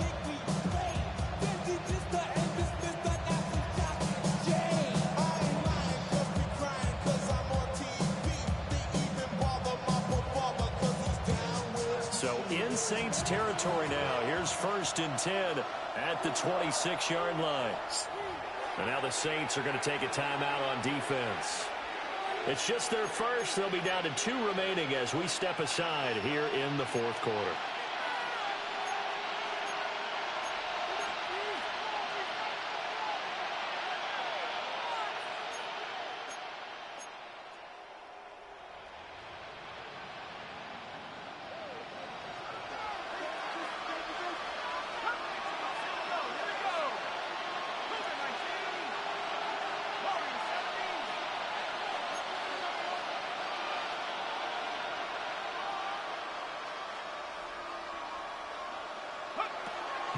So in Saints territory now. Here's 1st and 10 at the 26-yard line. And now the Saints are going to take a timeout on defense. It's just their first. They'll be down to 2 remaining as we step aside here in the fourth quarter.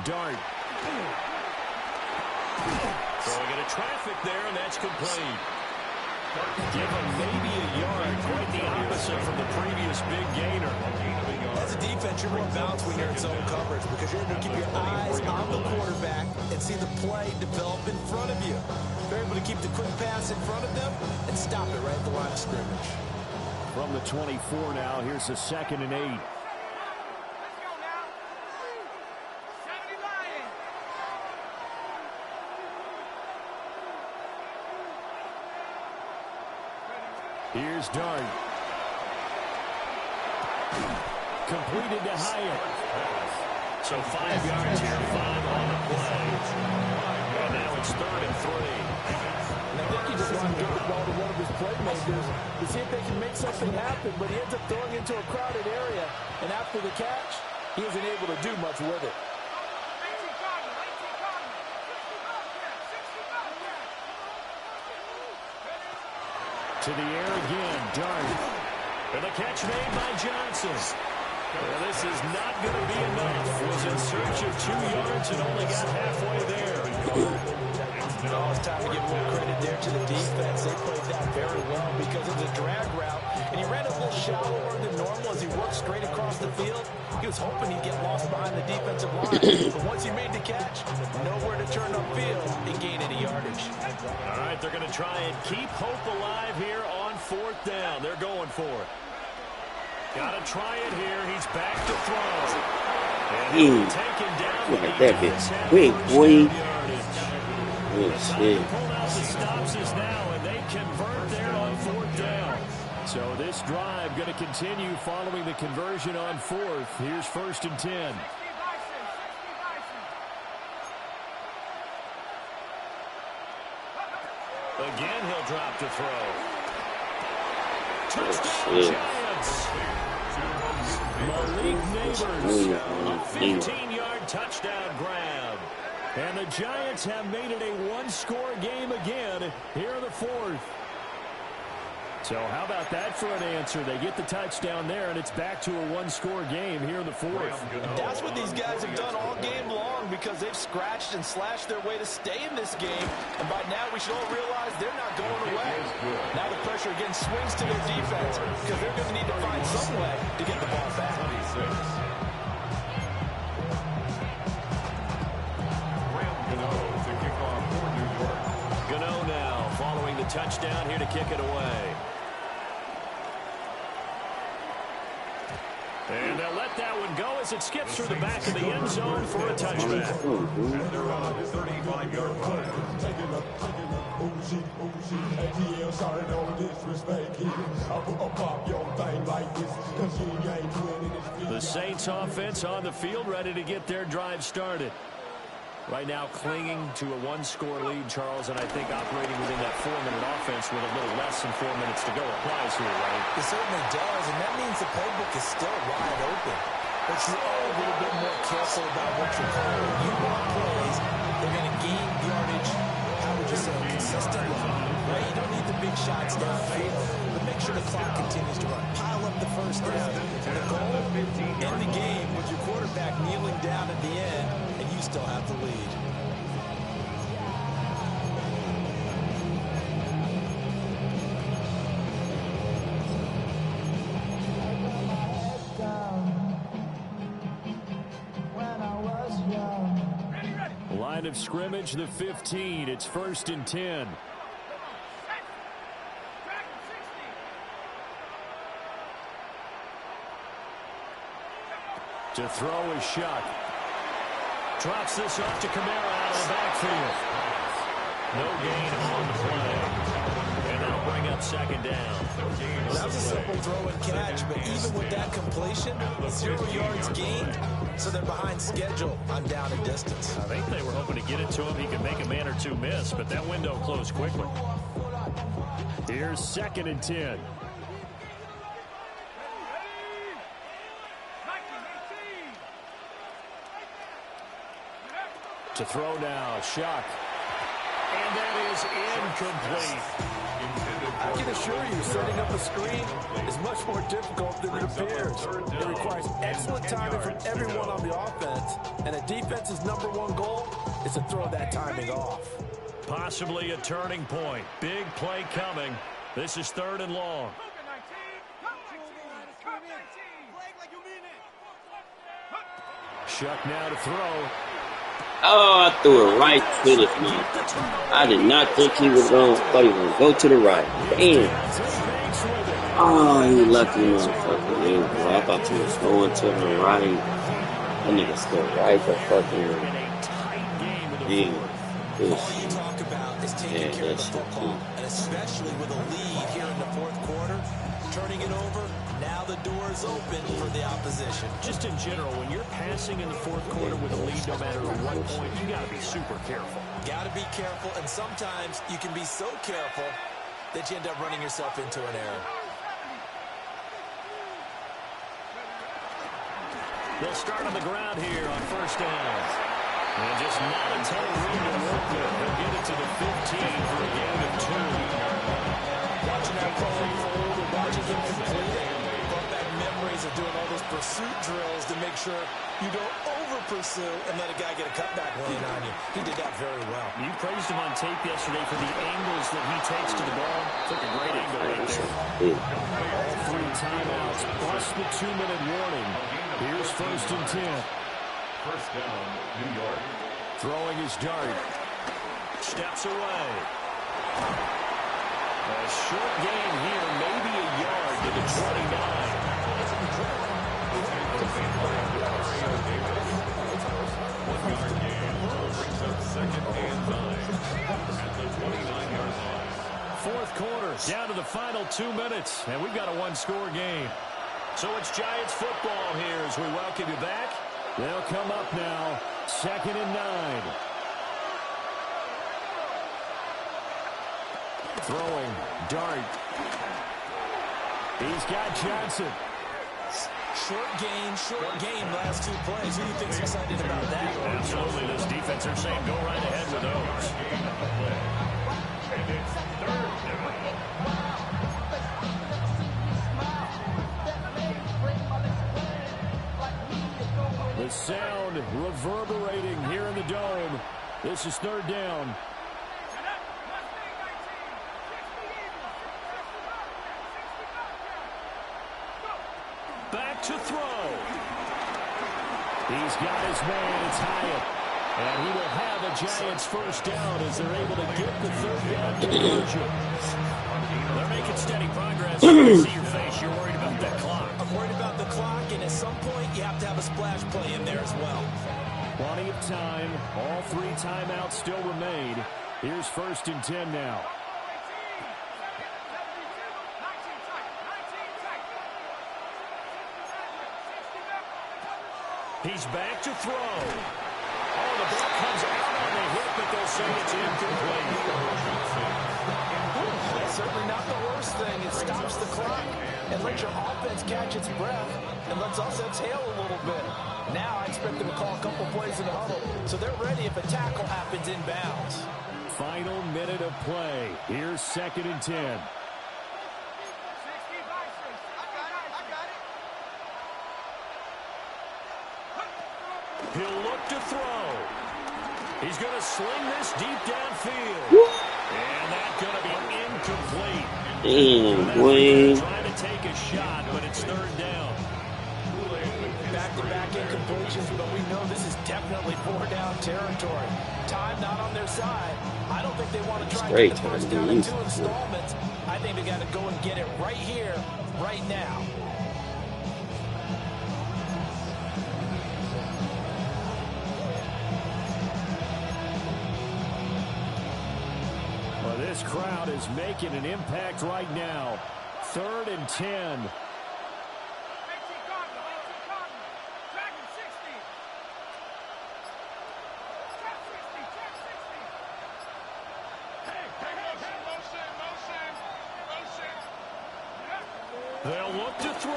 Dart. Throwing into traffic there, and that's complete. Give him maybe a yard, quite the opposite from the previous big gainer. As a defense, you're more balanced when you're in zone coverage because you're able to keep your eyes on the quarterback and see the play develop in front of you. They're able to keep the quick pass in front of them and stop it right at the line of scrimmage. From the 24 now, here's the 2nd and 8. Here's Dart. Completed to Hyatt. So 5 yards here, 5 on the play. And now it's 3rd and 3. And I think he just wanted to give the ball to one of his playmakers to see if they can make something happen, but he ends up throwing into a crowded area, and after the catch, he isn't able to do much with it. To the air again, Dart. And the catch made by Johnson. Well, this is not going to be enough. Was in search of 2 yards and only got halfway there. Oh, it's time to give a little credit there to the defense. They played that very well because it was a drag route, and he ran a little shallower than normal as he worked straight across the field. He was hoping he'd get lost behind the defensive line, but once he made the catch, nowhere to turn upfield and gain any yardage. All right, they're going to try and keep hope alive here on 4th down. They're going for it. Got to try it here. He's back to throw. And he'll be taken down. Look at that bit. Quick, boy. Oh, shit. Pulled out the stops is now, and they convert there on 4th down. So this drive going to continue following the conversion on 4th. Here's 1st and 10. Again, he'll drop to throw. Touchdown, Giants. Malik Neighbors, a 15-yard touchdown grab. And the Giants have made it a 1-score game again here in the 4th. So how about that for an answer? They get the touchdown there, and it's back to a one-score game here in the fourth. That's what these guys have done all game long because they've scratched and slashed their way to stay in this game. And by now, we should all realize they're not going away. Now the pressure again swings to their defense because they're going to need to find some way to get the ball back. Gano now following the touchdown here to kick it away. And they'll let that one go as it skips through the back of the end zone for a touchback. And they're on a 35-yard line. The Saints offense on the field ready to get their drive started. Right now clinging to a one-score lead, Charles, and I think operating within that 4-minute offense with a little less than 4 minutes to go applies here, right? It certainly does, and that means the playbook is still wide open. But you are a little bit more careful about what you're calling. You want plays, they're going to gain yardage, how would you say, consistently, right? You don't need the big shots downfield, but make sure the clock continues to run. Pile up the first down. The goal, end the game with your quarterback kneeling down at the end, and you still have the lead. Line of scrimmage, the 15. It's 1st and 10. To throw is Shuck. Drops this off to Kamara out of the backfield. No gain on the play. And that'll bring up 2nd down. That was a simple throw and catch, but even with that completion, 0 yards gained, so they're behind schedule on down and distance. I think they were hoping to get it to him. He could make a man or two miss, but that window closed quickly. Here's 2nd and 10. To throw now, Shuck. And that is incomplete. I can assure you, setting up a screen is much more difficult than it appears. It requires excellent timing from everyone on the offense, and a defense's #1 goal is to throw that timing off. Possibly a turning point. Big play coming. This is 3rd and long. Shuck now to throw. Oh, I threw it right to the man. I did not think he was going to, thought he was going to go to the right. Damn. Oh, he lucky motherfucker. Man, boy. I thought he was going to the right. That nigga scored right the fucking yeah. All you talk about is taking care of the football, and especially with a lead here in the 4th quarter, turning it over. Now the door is open for the opposition. Just in general, when you're passing in the 4th quarter with a lead, no matter at what point, you got to be super careful. Got to be careful, and sometimes you can be so careful that you end up running yourself into an error. They'll start on the ground here on 1st down. And just not a ton of room to work with. They'll get it to the 15 for a gain of 2. Watching that play unfold and watching him complete it. Memories of doing all those pursuit drills to make sure you don't over-pursue and let a guy get a cutback lane on you. He did that very well. You praised him on tape yesterday for the angles that he takes to the ball. Took a great angle right there. All 3 timeouts plus the 2-minute warning. Here's 1st and 10. 1st down, New York. Throwing his dart. Steps away. A short gain here, maybe a yard to the 29. Fourth quarter, down to the final 2 minutes, and we've got a one-score game. So it's Giants football here as we welcome you back. They'll come up now, 2nd and 9. Throwing, dart. He's got Johnson. Short game, last 2 plays. Who do you think's excited about that? Absolutely. This defense are saying go right ahead with those. This is third down. Back to throw. He's got his man. It's Hyatt. And he will have a Giants first down as they're able to get the third down conversion. They're making steady progress. You see your face. You're worried about that clock. I'm worried about the clock, and at some point, you have to have a splash play in there as well. Plenty of time. All 3 timeouts still remain. Here's 1st and 10 now. He's back to throw. Oh, the ball comes out on the hit, but they'll say it's incomplete. That's certainly not the worst thing. It stops the clock and lets your offense catch its breath and lets us exhale a little bit. Now I expect them to call a couple plays in the huddle, so they're ready if a tackle happens inbounds. Final minute of play. Here's 2nd and 10. He'll look to throw. He's going to sling this deep downfield. And that's going to be incomplete. Damn, Wayne. Trying to take a shot, but it's third down. Back-to-back incompletions, but we know this is definitely 4-down territory. Time not on their side. I don't think they want to try and get the first down in 2 installments. I think they got to go and get it right here, right now. Well, this crowd is making an impact right now. 3rd and 10. They'll look to throw.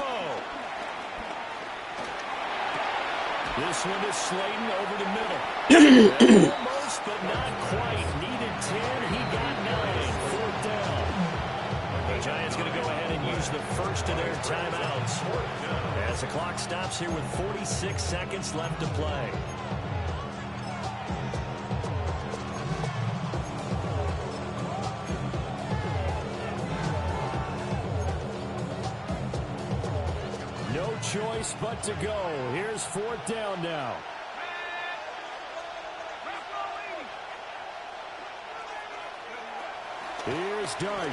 This one is Slayton over the middle. Almost, but not quite. Needed 10. He got 9. 4th down. The Giants going to go ahead and use the first of their timeouts as the clock stops here with 46 seconds left to play. Choice but to go. Here's 4th down now. Here's Dart.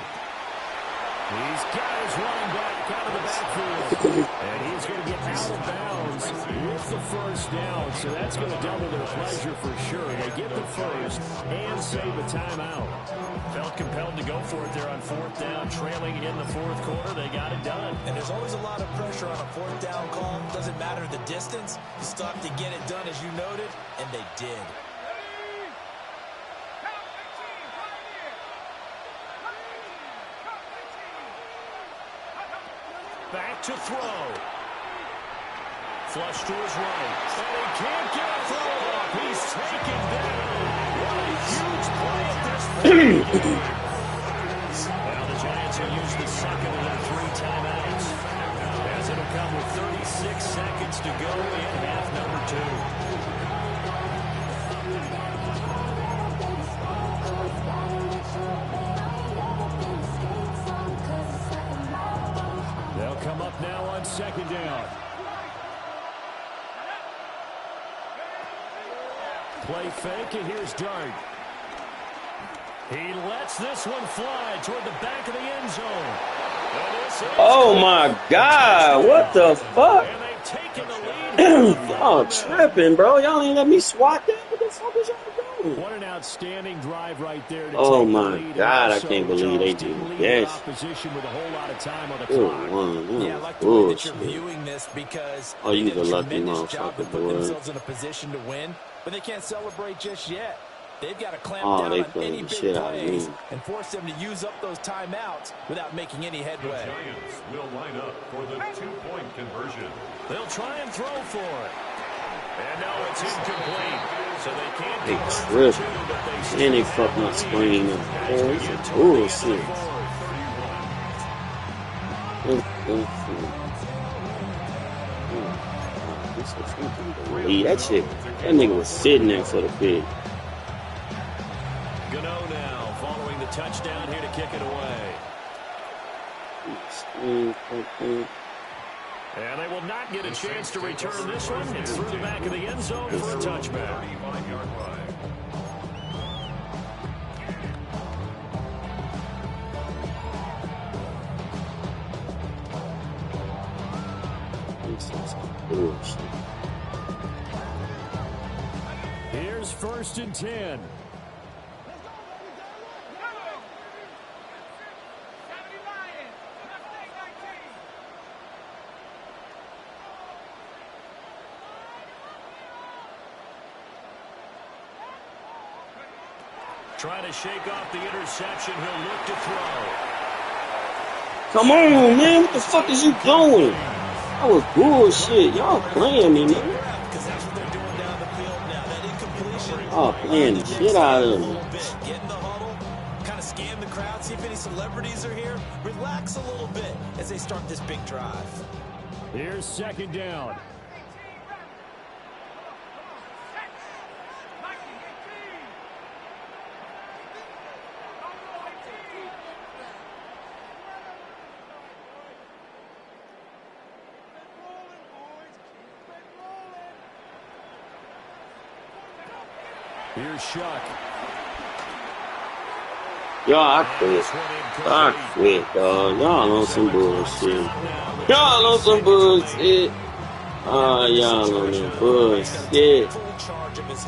He's got his running back out of the backfield. And he's going to get out of bounds with the first down. So that's going to double their pleasure for sure. They get the first and save a timeout. Felt compelled to go for it there on 4th down. Trailing in the 4th quarter. They got it done. And there's always a lot of pressure on a 4th down call. Doesn't matter the distance. You still have to get it done as you noted. And they did. Back to throw. Flush to his right. And he can't get a throw off. He's taken down. What a huge play at this point. Now the Giants will use the second of their 3 timeouts. As it'll come with 36 seconds to go in half number 2. They'll come up now on 2nd down. Play fake, and here's Dart. He lets this one fly toward the back of the end zone. Oh, my God. What the fuck? And they've taken the lead. Y'all tripping, bro. Y'all ain't let me swat that. What the fuck is y'all doing? What an outstanding drive right there. Oh, my God. I can't believe they did this. Opposition with a whole lot of time on the clock. Yeah, I like the way that you're viewing this because they did a a lucky tremendous job motherfucker, of putting boy. themselves in a position to win, but they can't celebrate just yet. They've got to clamp down they on played any the big shit out of plays me. and force them to use up those timeouts without making any The headway. Giants will line up for the 2-point conversion. They'll try and throw for it. And no, it's incomplete. So they can't They convert for tripped. 2, but they still And they have fucking the up lead. screen. As we Oh, get it's to bullshit. That shit, that nigga was sitting there for the pick. Gano now following the touchdown here to kick it away. And they will not get a chance to return this one. It's through the back of the end zone for a touchback. 35-yard line. Here's 1st and 10. Trying to shake off the interception. He'll look to throw. Come on, man. What the fuck is you doing? That was bullshit. Y'all playing me, man. Because that's what they're doing down the field now. That incompletion. Y'all playing the shit out of me. Get in the huddle, kind of scan the crowd, see if any celebrities are here. Relax a little bit as they start this big drive. Here's 2nd down. Here's Shuck. Y'all, I quit, dog. Y'all on some bullshit. Y'all on some bullshit. Oh, y'all on that bullshit.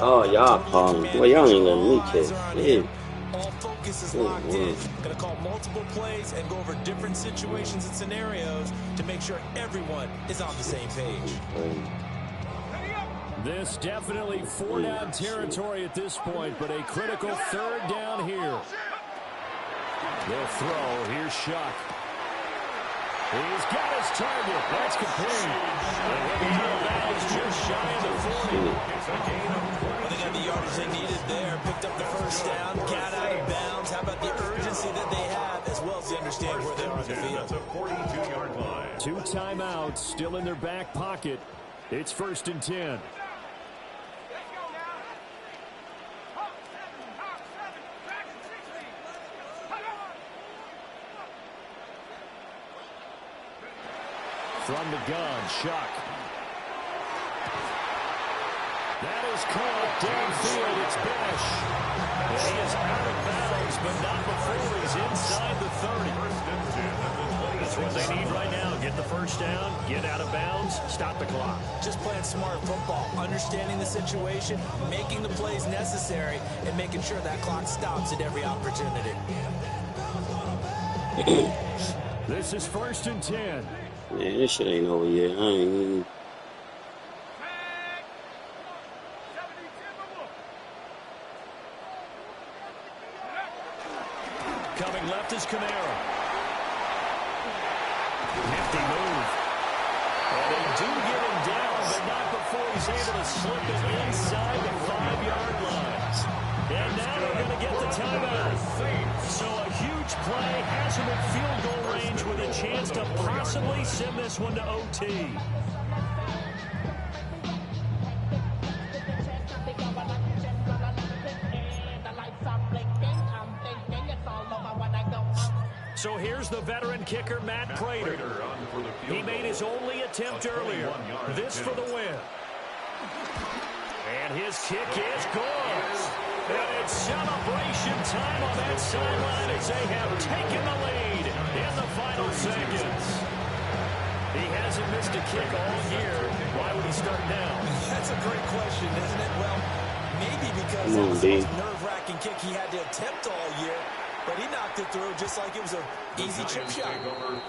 Oh, y'all calling. Boy, y'all ain't letting me catch shit. All focus is locked in. Going to call multiple plays and go over different situations and scenarios to make sure everyone is on the same page. This definitely 4-down territory at this point, but a critical 3rd down here. They'll throw. Here's Shuck. He's got his target. That's complete. And he'll be out of bounds just shy of the 40. Well, they got the yardage they needed there. Picked up the 1st down. Got out of bounds. How about the urgency that they have, as well as they understand where they are on the field. That's a 42-yard line. 2 timeouts still in their back pocket. It's 1st and 10. From the gun, Shuck. That is caught downfield. It's Besh. And he is out of bounds, but not before he's inside the 30. That's what they need right now. Get the 1st down, get out of bounds, stop the clock. Just playing smart football, understanding the situation, making the plays necessary, and making sure that clock stops at every opportunity. This is 1st and 10. Man, this shit ain't over yet. I ain't even... Coming left is Kamara. Nifty move. And they do get him down, but not before he's able to slip it inside the 5-yard line. And now they're going to get the timeout. So a huge play has him in field goal range with a chance to possibly send this one to OT. So here's the veteran kicker, Matt Prater. He made his only attempt earlier. This for the win. And his kick is good. And it's celebration time on that sideline as they have taken the lead in the final seconds. He hasn't missed a kick all year. Why would he start now? That's a great question, isn't it? Well, maybe because it was the most nerve-wracking kick he had to attempt all year. But he knocked it through just like it was an easy chip shot.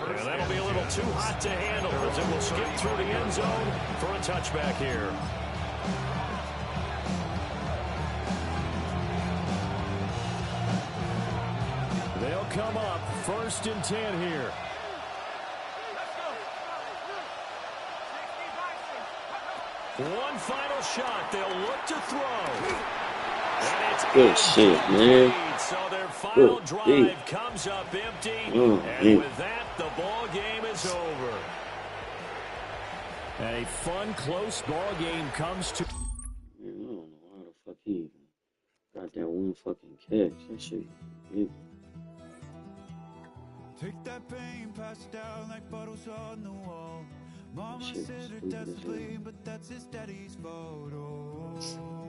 And that'll be a little too hot to handle as it will skip through the end zone for a touchback here. They'll come up 1st and 10 here. One final shot. They'll look to throw. And it's good shit, man. So their final drive comes up empty. And with that, the ball game is over. A fun, close ball game comes to... Man, I don't know why the fuck he got that one fucking catch. That shit. Take that pain, pass it down like bottles on the wall. Mama Shit, said her stupid dad's as to hell. blame, but that's his daddy's fault. Oh.